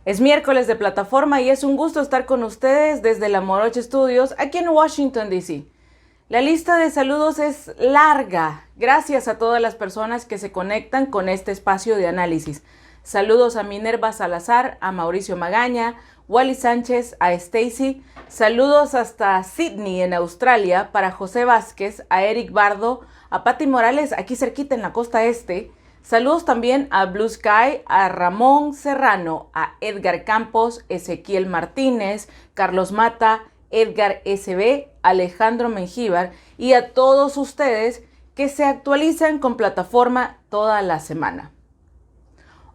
Es miércoles de plataforma y es un gusto estar con ustedes desde la Morocho Studios aquí en Washington, D.C. La lista de saludos es larga, gracias a todas las personas que se conectan con este espacio de análisis. Saludos a Minerva Salazar, a Mauricio Magaña, Wally Sánchez, a Stacy. Saludos hasta Sydney, en Australia, para José Vázquez, a Eric Bardo, a Patti Morales, aquí cerquita en la costa este. Saludos también a Blue Sky, a Ramón Serrano, a Edgar Campos, Ezequiel Martínez, Carlos Mata, Edgar SB, Alejandro Mengíbar y a todos ustedes que se actualizan con plataforma toda la semana.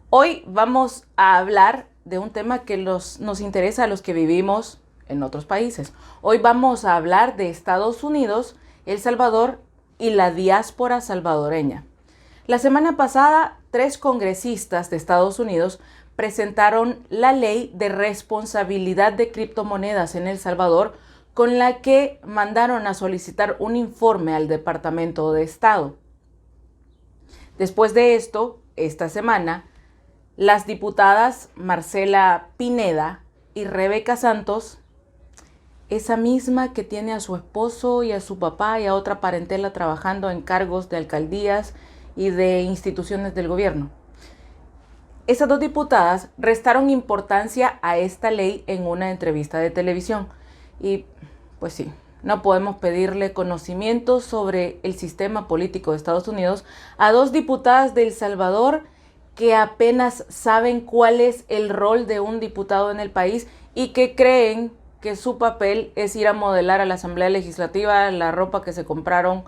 Hoy vamos a hablar de un tema que nos interesa a los que vivimos en otros países. Hoy vamos a hablar de Estados Unidos, El Salvador y la diáspora salvadoreña. La semana pasada, 3 congresistas de Estados Unidos presentaron la ley de responsabilidad de criptomonedas en El Salvador, con la que mandaron a solicitar un informe al Departamento de Estado. Después de esto, esta semana, las diputadas Marcela Pineda y Rebeca Santos, esa misma que tiene a su esposo y a su papá y a otra parentela trabajando en cargos de alcaldías y de instituciones del gobierno. Esas 2 diputadas restaron importancia a esta ley en una entrevista de televisión. Y pues sí, no podemos pedirle conocimientos sobre el sistema político de Estados Unidos a 2 diputadas de El Salvador que apenas saben cuál es el rol de un diputado en el país y que creen que su papel es ir a modelar a la Asamblea Legislativa la ropa que se compraron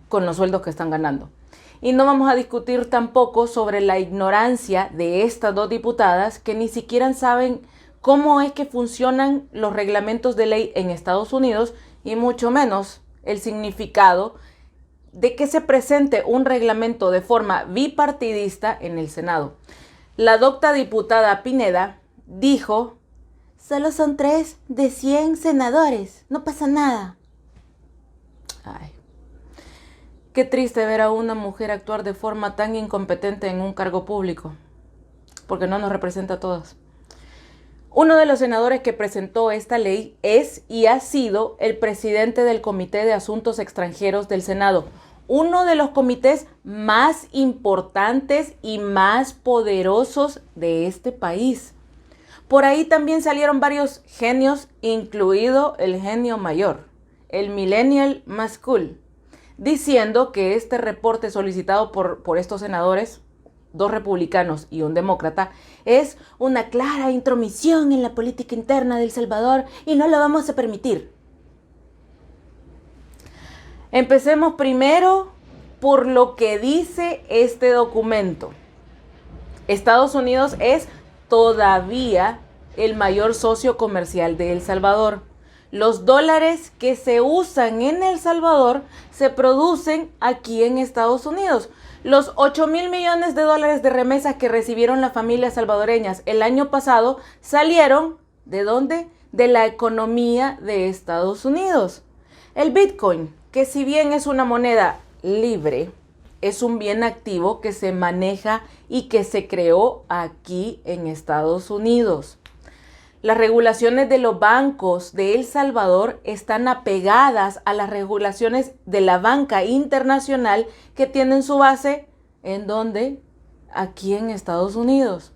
con los sueldos que están ganando. Y no vamos a discutir tampoco sobre la ignorancia de estas 2 diputadas que ni siquiera saben cómo es que funcionan los reglamentos de ley en Estados Unidos y mucho menos el significado de que se presente un reglamento de forma bipartidista en el Senado. La docta diputada Pineda dijo: solo son 3 de 100 senadores, no pasa nada. Ay. Qué triste ver a una mujer actuar de forma tan incompetente en un cargo público, porque no nos representa a todas. Uno de los senadores que presentó esta ley es y ha sido el presidente del Comité de Asuntos Extranjeros del Senado, uno de los comités más importantes y más poderosos de este país. Por ahí también salieron varios genios, incluido el genio mayor, el millennial más cool, diciendo que este reporte solicitado por estos senadores, 2 republicanos y un demócrata, es una clara intromisión en la política interna de El Salvador y no lo vamos a permitir. Empecemos primero por lo que dice este documento. Estados Unidos es todavía el mayor socio comercial de El Salvador. Los dólares que se usan en El Salvador se producen aquí en Estados Unidos. Los 8,000 millones de dólares de remesas que recibieron las familias salvadoreñas el año pasado salieron, ¿de dónde? De la economía de Estados Unidos. El Bitcoin, que si bien es una moneda libre, es un bien activo que se maneja y que se creó aquí en Estados Unidos. Las regulaciones de los bancos de El Salvador están apegadas a las regulaciones de la banca internacional que tienen su base, ¿en dónde? Aquí en Estados Unidos.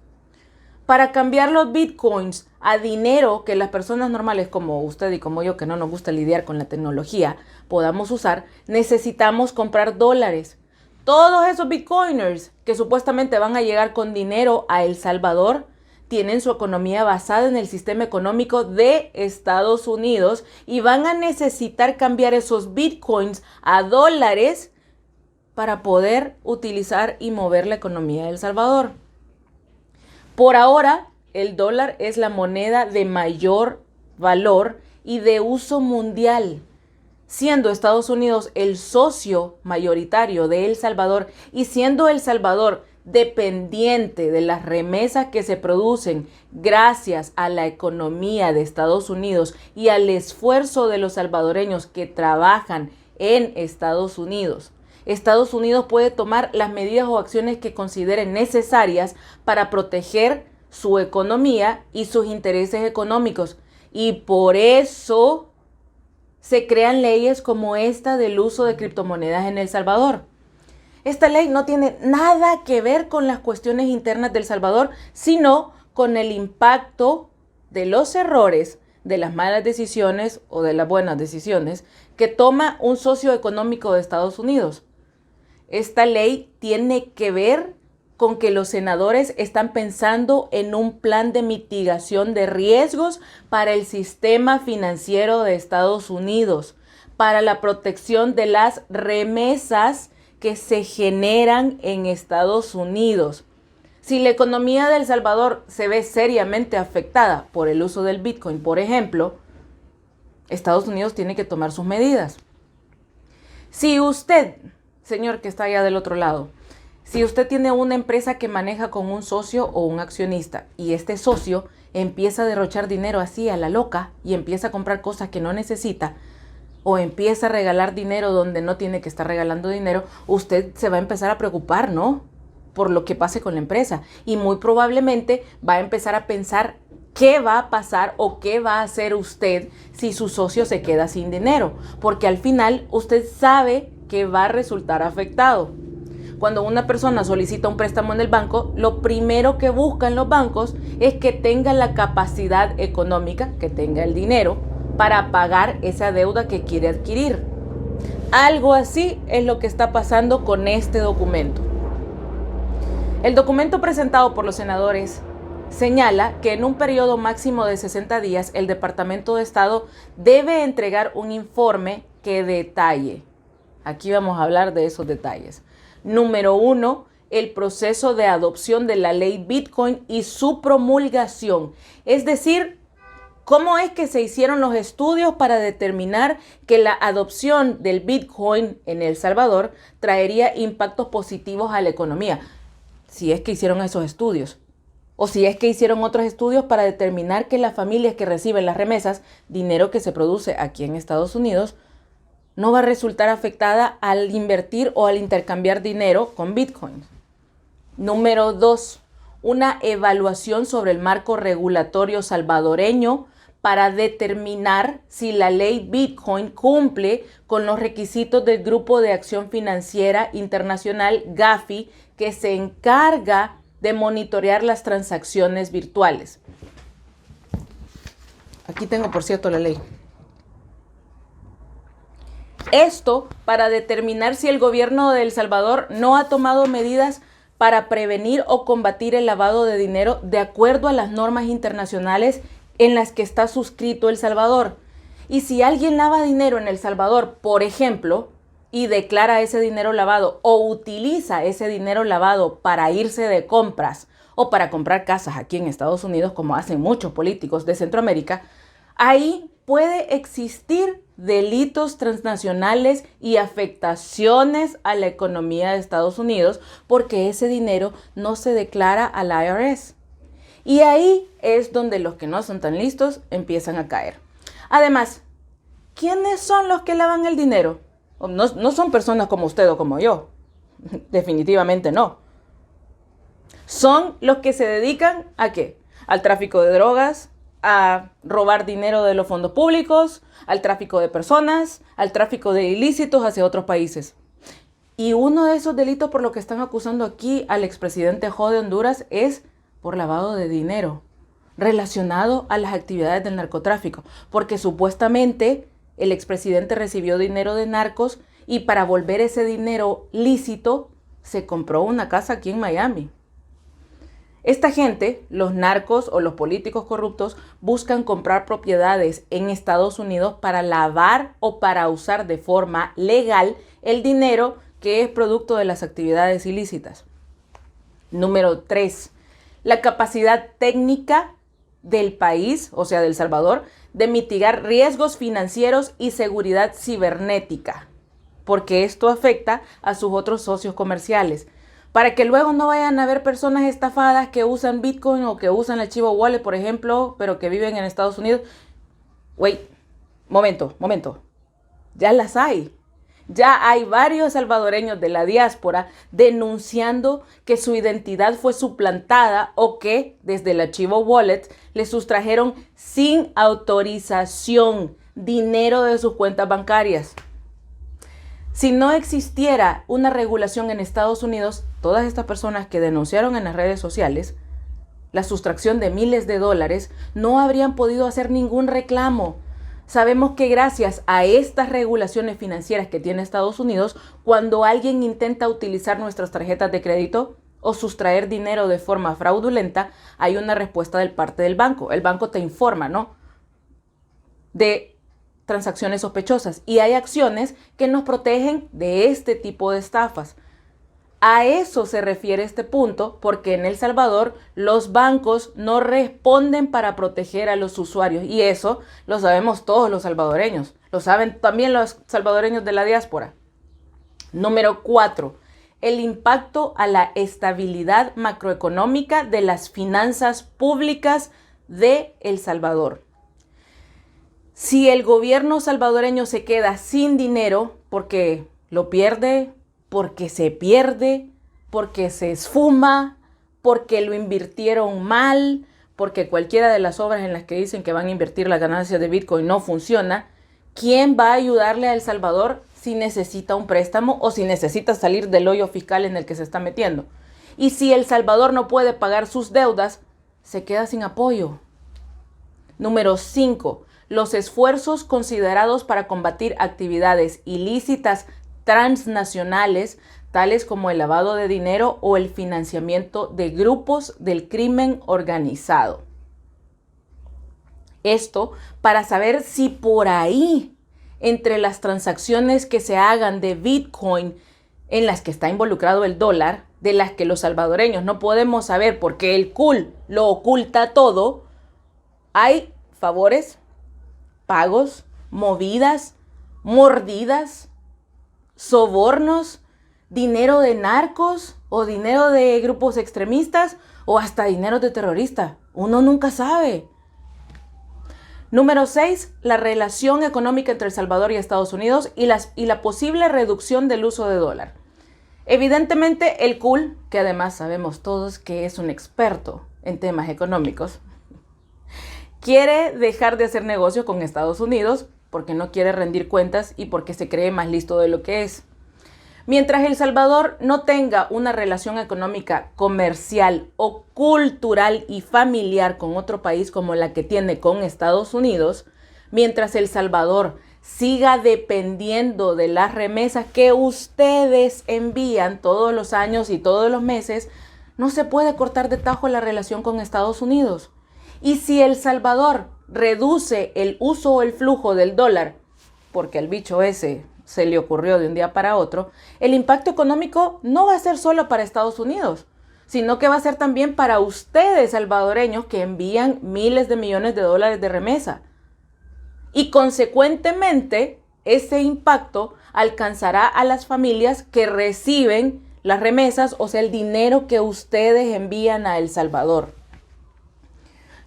Para cambiar los bitcoins a dinero que las personas normales como usted y como yo, que no nos gusta lidiar con la tecnología, podamos usar, necesitamos comprar dólares. Todos esos bitcoiners que supuestamente van a llegar con dinero a El Salvador tienen su economía basada en el sistema económico de Estados Unidos y van a necesitar cambiar esos bitcoins a dólares para poder utilizar y mover la economía de El Salvador. Por ahora, el dólar es la moneda de mayor valor y de uso mundial, siendo Estados Unidos el socio mayoritario de El Salvador y siendo El Salvador dependiente de las remesas que se producen gracias a la economía de Estados Unidos y al esfuerzo de los salvadoreños que trabajan en Estados Unidos. Estados Unidos puede tomar las medidas o acciones que considere necesarias para proteger su economía y sus intereses económicos. Y por eso se crean leyes como esta del uso de criptomonedas en El Salvador. Esta ley no tiene nada que ver con las cuestiones internas de El Salvador, sino con el impacto de los errores, de las malas decisiones o de las buenas decisiones que toma un socio económico de Estados Unidos. Esta ley tiene que ver con que los senadores están pensando en un plan de mitigación de riesgos para el sistema financiero de Estados Unidos, para la protección de las remesas que se generan en Estados Unidos. Si la economía de El Salvador se ve seriamente afectada por el uso del Bitcoin, por ejemplo, Estados Unidos tiene que tomar sus medidas. Si usted, señor que está allá del otro lado, si usted tiene una empresa que maneja con un socio o un accionista y este socio empieza a derrochar dinero así a la loca y empieza a comprar cosas que no necesita, o empieza a regalar dinero donde no tiene que estar regalando dinero, usted se va a empezar a preocupar, ¿no? Por lo que pase con la empresa. Y muy probablemente va a empezar a pensar qué va a pasar o qué va a hacer usted si su socio se queda sin dinero. Porque al final usted sabe que va a resultar afectado. Cuando una persona solicita un préstamo en el banco, lo primero que buscan los bancos es que tenga la capacidad económica, que tenga el dinero para pagar esa deuda que quiere adquirir. Algo así es lo que está pasando con este documento. El documento presentado por los senadores señala que en un periodo máximo de 60 días el Departamento de Estado debe entregar un informe que detalle. Aquí vamos a hablar de esos detalles. Número 1, el proceso de adopción de la ley Bitcoin y su promulgación. Es decir, ¿cómo es que se hicieron los estudios para determinar que la adopción del Bitcoin en El Salvador traería impactos positivos a la economía? Si es que hicieron esos estudios. O si es que hicieron otros estudios para determinar que las familias que reciben las remesas, dinero que se produce aquí en Estados Unidos, no va a resultar afectada al invertir o al intercambiar dinero con Bitcoin. Número 2, una evaluación sobre el marco regulatorio salvadoreño para determinar si la ley Bitcoin cumple con los requisitos del Grupo de Acción Financiera Internacional Gafi, que se encarga de monitorear las transacciones virtuales. Aquí tengo, por cierto, la ley. Esto para determinar si el gobierno de El Salvador no ha tomado medidas para prevenir o combatir el lavado de dinero de acuerdo a las normas internacionales en las que está suscrito El Salvador. Y si alguien lava dinero en El Salvador, por ejemplo, y declara ese dinero lavado o utiliza ese dinero lavado para irse de compras o para comprar casas aquí en Estados Unidos, como hacen muchos políticos de Centroamérica, ahí puede existir delitos transnacionales y afectaciones a la economía de Estados Unidos porque ese dinero no se declara al IRS. Y ahí es donde los que no son tan listos empiezan a caer. Además, ¿quiénes son los que lavan el dinero? No son personas como usted o como yo. Definitivamente no. Son los que se dedican ¿a qué? Al tráfico de drogas, a robar dinero de los fondos públicos, al tráfico de personas, al tráfico de ilícitos hacia otros países. Y uno de esos delitos por lo que están acusando aquí al expresidente Joe de Honduras es por lavado de dinero relacionado a las actividades del narcotráfico, porque supuestamente el expresidente recibió dinero de narcos y para volver ese dinero lícito se compró una casa aquí en Miami. Esta gente, los narcos o los políticos corruptos, buscan comprar propiedades en Estados Unidos para lavar o para usar de forma legal el dinero que es producto de las actividades ilícitas. Número 3. La capacidad técnica del país, o sea, de El Salvador, de mitigar riesgos financieros y seguridad cibernética, porque esto afecta a sus otros socios comerciales. Para que luego no vayan a haber personas estafadas que usan Bitcoin o que usan el Chivo Wallet, por ejemplo, pero que viven en Estados Unidos. Momento. Ya las hay. Ya hay varios salvadoreños de la diáspora denunciando que su identidad fue suplantada o que desde el archivo Wallet le sustrajeron sin autorización dinero de sus cuentas bancarias. Si no existiera una regulación en Estados Unidos, todas estas personas que denunciaron en las redes sociales la sustracción de miles de dólares no habrían podido hacer ningún reclamo. Sabemos que gracias a estas regulaciones financieras que tiene Estados Unidos, cuando alguien intenta utilizar nuestras tarjetas de crédito o sustraer dinero de forma fraudulenta, hay una respuesta de parte del banco. El banco te informa, ¿no?, de transacciones sospechosas y hay acciones que nos protegen de este tipo de estafas. A eso se refiere este punto, porque en El Salvador los bancos no responden para proteger a los usuarios y eso lo sabemos todos los salvadoreños, lo saben también los salvadoreños de la diáspora. Número 4. El impacto a la estabilidad macroeconómica de las finanzas públicas de El Salvador. Si el gobierno salvadoreño se queda sin dinero porque lo pierde, porque se pierde, porque se esfuma, porque lo invirtieron mal, porque cualquiera de las obras en las que dicen que van a invertir las ganancias de Bitcoin no funciona, ¿quién va a ayudarle a El Salvador si necesita un préstamo o si necesita salir del hoyo fiscal en el que se está metiendo? Y si El Salvador no puede pagar sus deudas, se queda sin apoyo. Número 5. Los esfuerzos considerados para combatir actividades ilícitas transnacionales, tales como el lavado de dinero o el financiamiento de grupos del crimen organizado. Esto para saber si por ahí, entre las transacciones que se hagan de Bitcoin en las que está involucrado el dólar, de las que los salvadoreños no podemos saber porque el CUL lo oculta todo, hay favores, pagos, movidas, mordidas, sobornos, dinero de narcos o dinero de grupos extremistas o hasta dinero de terroristas. Uno nunca sabe. Número 6. La relación económica entre El Salvador y Estados Unidos y la posible reducción del uso de dólar. Evidentemente el CUL, que además sabemos todos que es un experto en temas económicos, quiere dejar de hacer negocio con Estados Unidos porque no quiere rendir cuentas y porque se cree más listo de lo que es. Mientras El Salvador no tenga una relación económica, comercial o cultural y familiar con otro país como la que tiene con Estados Unidos, mientras El Salvador siga dependiendo de las remesas que ustedes envían todos los años y todos los meses, no se puede cortar de tajo la relación con Estados Unidos. Y si El Salvador reduce el uso o el flujo del dólar, porque al bicho ese se le ocurrió de un día para otro, el impacto económico no va a ser solo para Estados Unidos, sino que va a ser también para ustedes salvadoreños que envían miles de millones de dólares de remesa. Y consecuentemente, ese impacto alcanzará a las familias que reciben las remesas, o sea, el dinero que ustedes envían a El Salvador.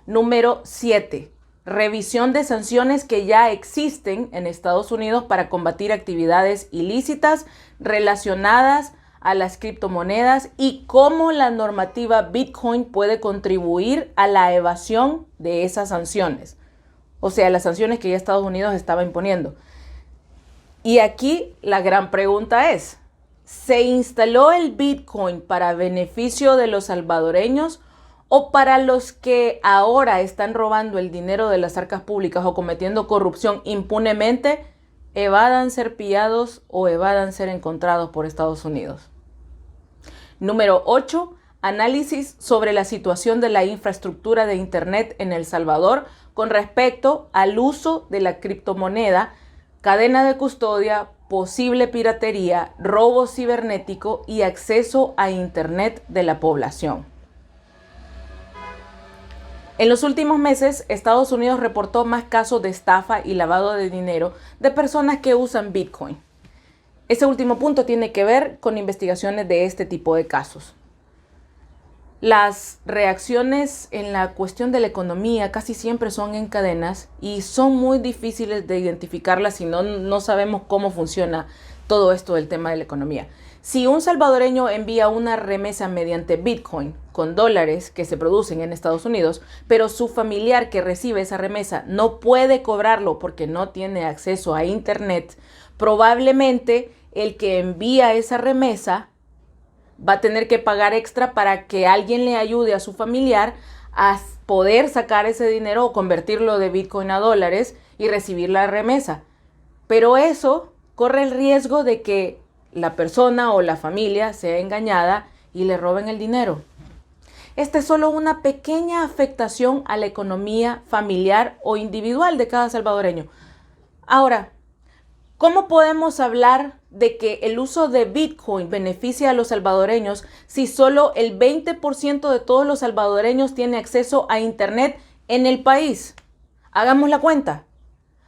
Número 7. Revisión de sanciones que ya existen en Estados Unidos para combatir actividades ilícitas relacionadas a las criptomonedas y cómo la normativa Bitcoin puede contribuir a la evasión de esas sanciones. O sea, las sanciones que ya Estados Unidos estaba imponiendo. Y aquí la gran pregunta es, ¿se instaló el Bitcoin para beneficio de los salvadoreños o para los que ahora están robando el dinero de las arcas públicas o cometiendo corrupción impunemente, evadan ser pillados o evadan ser encontrados por Estados Unidos? Número 8. Análisis sobre la situación de la infraestructura de Internet en El Salvador con respecto al uso de la criptomoneda, cadena de custodia, posible piratería, robo cibernético y acceso a Internet de la población. En los últimos meses, Estados Unidos reportó más casos de estafa y lavado de dinero de personas que usan Bitcoin. Ese último punto tiene que ver con investigaciones de este tipo de casos. Las reacciones en la cuestión de la economía casi siempre son en cadenas y son muy difíciles de identificarlas si no sabemos cómo funciona todo esto del tema de la economía. Si un salvadoreño envía una remesa mediante Bitcoin con dólares que se producen en Estados Unidos, pero su familiar que recibe esa remesa no puede cobrarlo porque no tiene acceso a Internet, probablemente el que envía esa remesa va a tener que pagar extra para que alguien le ayude a su familiar a poder sacar ese dinero o convertirlo de Bitcoin a dólares y recibir la remesa. Pero eso corre el riesgo de que la persona o la familia sea engañada y le roben el dinero. Esta es solo una pequeña afectación a la economía familiar o individual de cada salvadoreño. Ahora, ¿cómo podemos hablar de que el uso de Bitcoin beneficia a los salvadoreños si solo el 20% de todos los salvadoreños tiene acceso a Internet en el país? Hagamos la cuenta.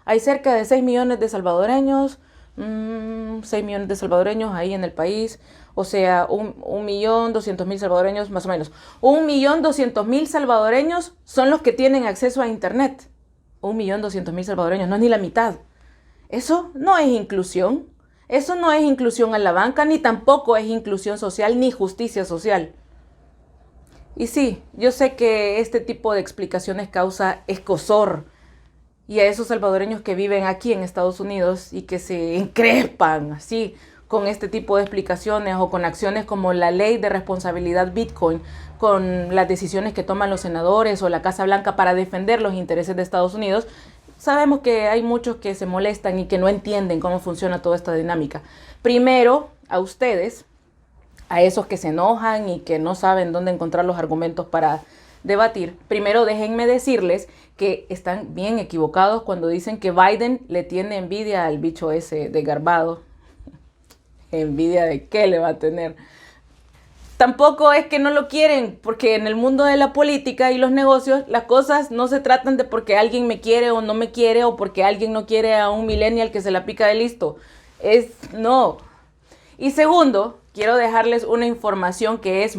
Hay cerca de 6 millones de salvadoreños, 6 millones de salvadoreños ahí en el país, o sea, 1.200.000 salvadoreños más o menos. 1.200.000 salvadoreños son los que tienen acceso a Internet. 1.200.000 salvadoreños, no es ni la mitad. Eso no es inclusión. Eso no es inclusión a la banca, ni tampoco es inclusión social, ni justicia social. Y sí, yo sé que este tipo de explicaciones causa escozor. Y a esos salvadoreños que viven aquí en Estados Unidos y que se encrespan así con este tipo de explicaciones o con acciones como la ley de responsabilidad Bitcoin, con las decisiones que toman los senadores o la Casa Blanca para defender los intereses de Estados Unidos, sabemos que hay muchos que se molestan y que no entienden cómo funciona toda esta dinámica. Primero, a ustedes, a esos que se enojan y que no saben dónde encontrar los argumentos para debatir, primero déjenme decirles que están bien equivocados cuando dicen que Biden le tiene envidia al bicho ese de Garbado. ¿Envidia de qué le va a tener? Tampoco es que no lo quieren, porque en el mundo de la política y los negocios las cosas no se tratan de porque alguien me quiere o no me quiere o porque alguien no quiere a un millennial que se la pica de listo. No. Y segundo, quiero dejarles una información que es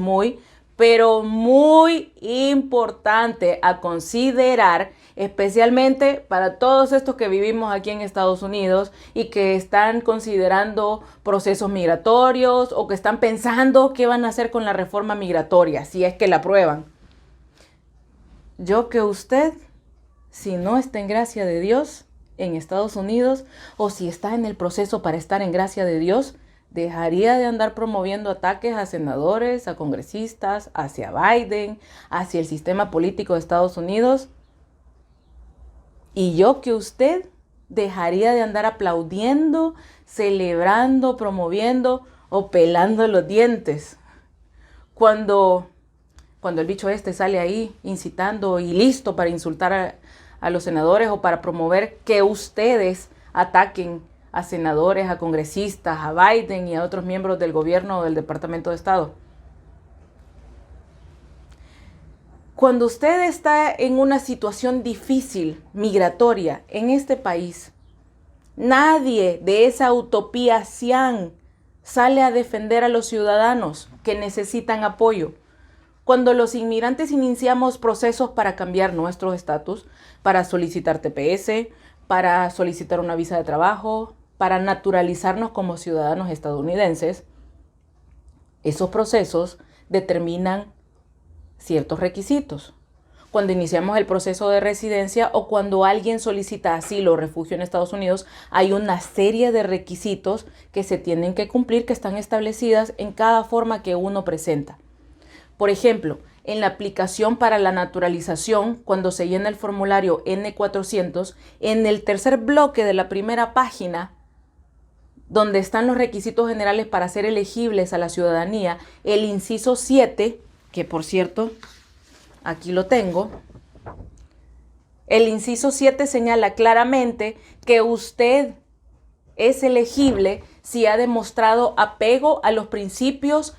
pero muy importante a considerar, especialmente para todos estos que vivimos aquí en Estados Unidos y que están considerando procesos migratorios o que están pensando qué van a hacer con la reforma migratoria, si es que la aprueban. Yo que usted, si no está en gracia de Dios en Estados Unidos o si está en el proceso para estar en gracia de Dios, dejaría de andar promoviendo ataques a senadores, a congresistas, hacia Biden, hacia el sistema político de Estados Unidos. Y yo que usted dejaría de andar aplaudiendo, celebrando, promoviendo o pelando los dientes. Cuando el bicho este sale ahí incitando y listo para insultar a los senadores o para promover que ustedes ataquen a senadores, a congresistas, a Biden y a otros miembros del gobierno o del Departamento de Estado. Cuando usted está en una situación difícil, migratoria, en este país, nadie de esa utopía cian sale a defender a los ciudadanos que necesitan apoyo. Cuando los inmigrantes iniciamos procesos para cambiar nuestro estatus, para solicitar TPS, para solicitar una visa de trabajo, para naturalizarnos como ciudadanos estadounidenses, esos procesos determinan ciertos requisitos. Cuando iniciamos el proceso de residencia o cuando alguien solicita asilo o refugio en Estados Unidos, hay una serie de requisitos que se tienen que cumplir, que están establecidas en cada forma que uno presenta. Por ejemplo, en la aplicación para la naturalización, cuando se llena el formulario N400, en el tercer bloque de la primera página, donde están los requisitos generales para ser elegibles a la ciudadanía, el inciso 7, que por cierto, aquí lo tengo, el inciso 7 señala claramente que usted es elegible si ha demostrado apego a los principios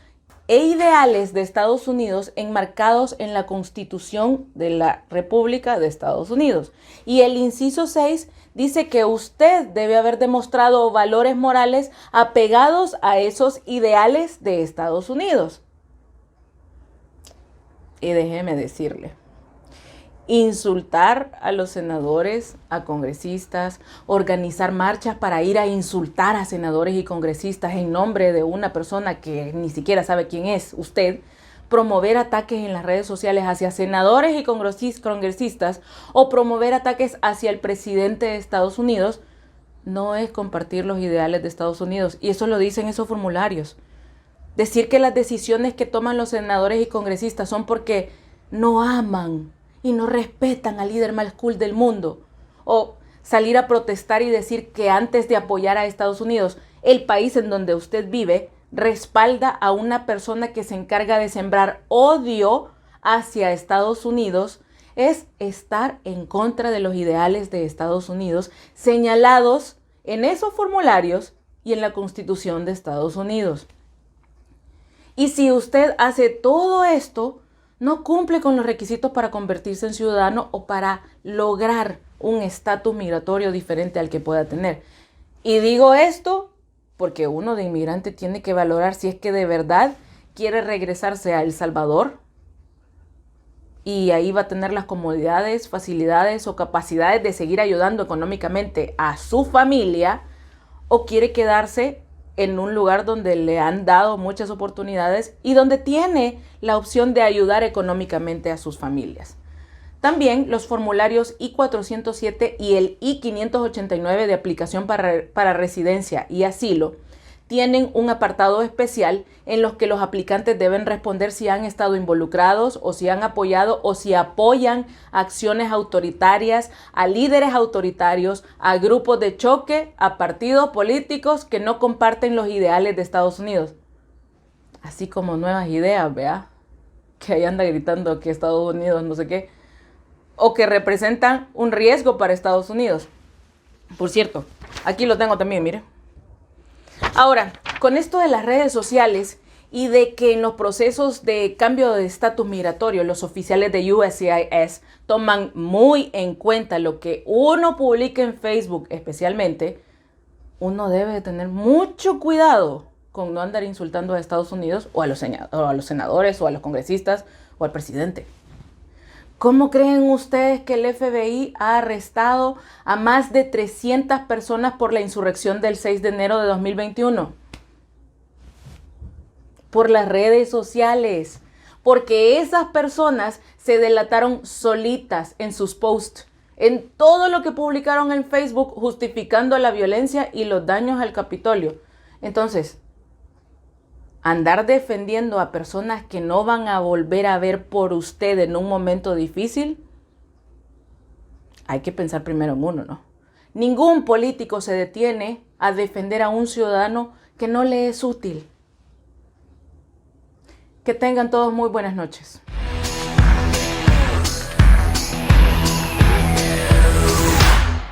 e ideales de Estados Unidos enmarcados en la Constitución de la República de Estados Unidos. Y el inciso 6 dice que usted debe haber demostrado valores morales apegados a esos ideales de Estados Unidos. Y déjeme decirle insultar a los senadores, a congresistas, organizar marchas para ir a insultar a senadores y congresistas en nombre de una persona que ni siquiera sabe quién es usted, promover ataques en las redes sociales hacia senadores y congresistas o promover ataques hacia el presidente de Estados Unidos, no es compartir los ideales de Estados Unidos. Y eso lo dicen esos formularios. Decir que las decisiones que toman los senadores y congresistas son porque no aman y no respetan al líder más cool del mundo. O salir a protestar y decir que antes de apoyar a Estados Unidos, el país en donde usted vive respalda a una persona que se encarga de sembrar odio hacia Estados Unidos, es estar en contra de los ideales de Estados Unidos señalados en esos formularios y en la Constitución de Estados Unidos. Y si usted hace todo esto, no cumple con los requisitos para convertirse en ciudadano o para lograr un estatus migratorio diferente al que pueda tener. Y digo esto porque uno de inmigrante tiene que valorar si es que de verdad quiere regresarse a El Salvador y ahí va a tener las comodidades, facilidades o capacidades de seguir ayudando económicamente a su familia, o quiere quedarse en un lugar donde le han dado muchas oportunidades y donde tiene la opción de ayudar económicamente a sus familias. También los formularios I-407 y el I-589 de aplicación para residencia y asilo tienen un apartado especial en los que los aplicantes deben responder si han estado involucrados o si han apoyado o si apoyan acciones autoritarias, a líderes autoritarios, a grupos de choque, a partidos políticos que no comparten los ideales de Estados Unidos. Así como nuevas ideas, ¿vea? Que ahí anda gritando que Estados Unidos no sé qué. O que representan un riesgo para Estados Unidos. Por cierto, aquí lo tengo también, mire. Ahora, con esto de las redes sociales y de que en los procesos de cambio de estatus migratorio los oficiales de USCIS toman muy en cuenta lo que uno publica en Facebook especialmente, uno debe tener mucho cuidado con no andar insultando a Estados Unidos o a los senadores o a los congresistas o al presidente. ¿Cómo creen ustedes que el FBI ha arrestado a más de 300 personas por la insurrección del 6 de enero de 2021? Por las redes sociales. Porque esas personas se delataron solitas en sus posts, en todo lo que publicaron en Facebook justificando la violencia y los daños al Capitolio. Entonces, andar defendiendo a personas que no van a volver a ver por usted en un momento difícil, hay que pensar primero en uno, ¿no? Ningún político se detiene a defender a un ciudadano que no le es útil. Que tengan todos muy buenas noches.